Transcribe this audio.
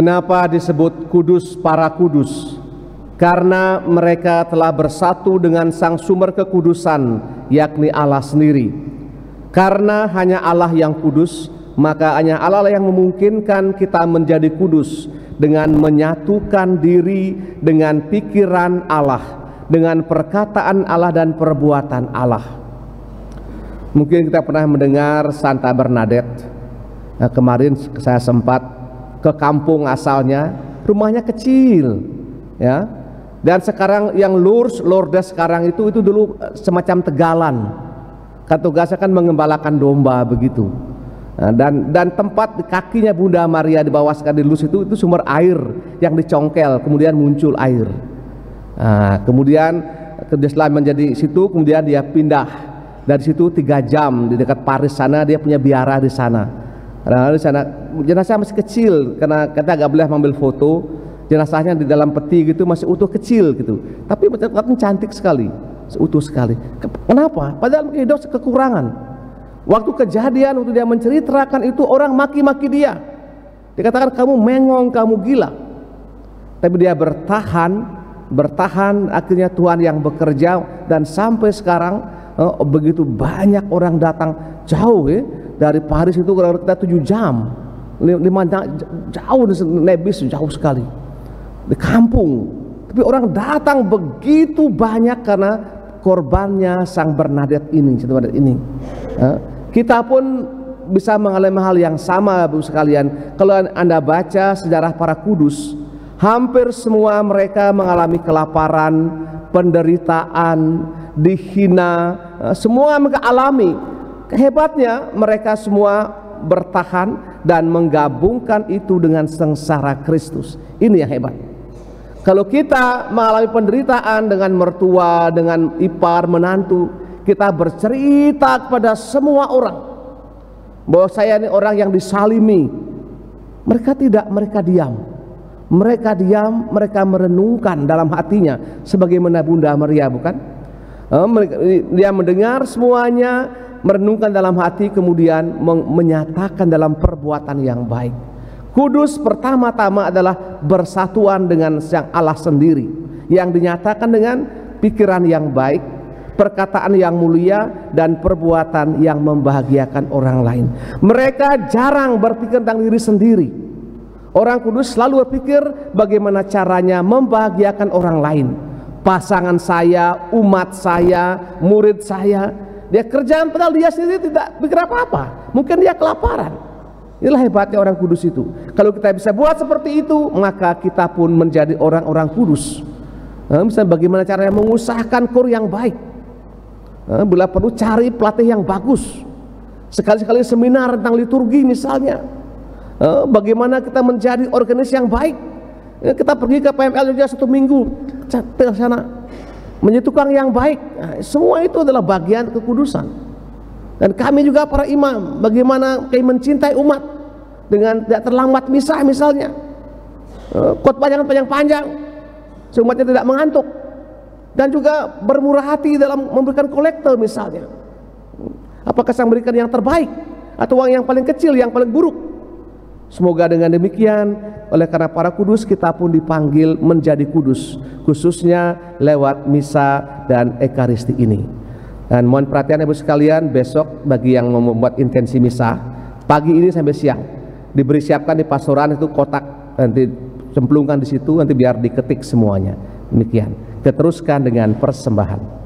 Kenapa disebut kudus para kudus? Karena mereka telah bersatu dengan sang sumber kekudusan, yakni Allah sendiri. Karena hanya Allah yang kudus, maka hanya Allah yang memungkinkan kita menjadi kudus dengan menyatukan diri dengan pikiran Allah, dengan perkataan Allah dan perbuatan Allah. Mungkin kita pernah mendengar Santa Bernadette. Kemarin saya sempat ke kampung asalnya, rumahnya kecil, ya. Dan sekarang yang Lourdes sekarang itu dulu semacam tegalan. Kan tugasnya kan mengembalakan domba begitu. Nah, dan tempat di kakinya Bunda Maria di bawah sekali Lourdes itu sumber air yang dicongkel, kemudian muncul air. Nah, kemudian setelah menjadi situ, kemudian dia pindah dari situ 3 jam di dekat Paris sana, dia punya biara di sana. Nah, di sana jenazah masih kecil karena kita agak boleh mengambil foto. Jenazahnya di dalam peti gitu masih utuh kecil gitu, tapi tempatnya cantik sekali, utuh sekali. Kenapa? Padahal hidup kekurangan. Waktu kejadian, waktu dia menceritakan itu, orang maki-maki dia. Dikatakan kamu mengong, kamu gila. Tapi dia bertahan, akhirnya Tuhan yang bekerja, dan sampai sekarang begitu banyak orang datang jauh dari Paris itu kita 7 jam, 5 jam, jauh naik bis, jauh sekali di kampung, tapi orang datang begitu banyak karena korbannya Sang Bernadette ini. Kita pun bisa mengalami hal yang sama, Bapak sekalian. Kalau Anda baca sejarah para kudus, hampir semua mereka mengalami kelaparan, penderitaan, dihina, semua mereka alami. Hebatnya mereka semua bertahan dan menggabungkan itu dengan sengsara Kristus. Ini yang hebat. Kalau kita mengalami penderitaan dengan mertua, dengan ipar, menantu, kita bercerita kepada semua orang bahwa saya ini orang yang disalimi. Mereka tidak, mereka diam. Mereka diam, mereka merenungkan dalam hatinya sebagaimana Bunda Maria, bukan? Dia mendengar semuanya, merenungkan dalam hati, kemudian menyatakan dalam perbuatan yang baik. Kudus pertama-tama adalah bersatuan dengan Sang Allah sendiri, yang dinyatakan dengan pikiran yang baik, perkataan yang mulia, dan perbuatan yang membahagiakan orang lain. Mereka jarang berpikir tentang diri sendiri. Orang kudus selalu berpikir bagaimana caranya membahagiakan orang lain. Pasangan saya, umat saya, murid saya. Dia kerjaan padahal dia sendiri tidak pikir apa-apa. Mungkin dia kelaparan. Inilah hebatnya orang kudus itu. Kalau kita bisa buat seperti itu, maka kita pun menjadi orang-orang kudus. Misalnya bagaimana caranya mengusahakan kur yang baik. Bila perlu cari pelatih yang bagus. Sekali-sekali seminar tentang liturgi misalnya. Bagaimana kita menjadi organis yang baik. Kita pergi ke PML juga 1 minggu ke sana, menjadi tukang yang baik. Semua itu adalah bagian kekudusan. Dan kami juga para imam, bagaimana kami mencintai umat dengan tidak terlambat misa misalnya, khotbah jangan panjang-panjang sehingga umatnya tidak mengantuk, dan juga bermurah hati dalam memberikan kolektor misalnya. Apakah saya memberikan yang terbaik atau uang yang paling kecil, yang paling buruk? Semoga dengan demikian, oleh karena para kudus, kita pun dipanggil menjadi kudus, khususnya lewat misa dan ekaristi ini. Dan mohon perhatian Ibu sekalian, besok bagi yang membuat intensi misa, pagi ini sampai siang diberi siapkan di pastoran itu kotak, nanti cemplungkan di situ, nanti biar diketik semuanya. Demikian. Kita teruskan dengan persembahan.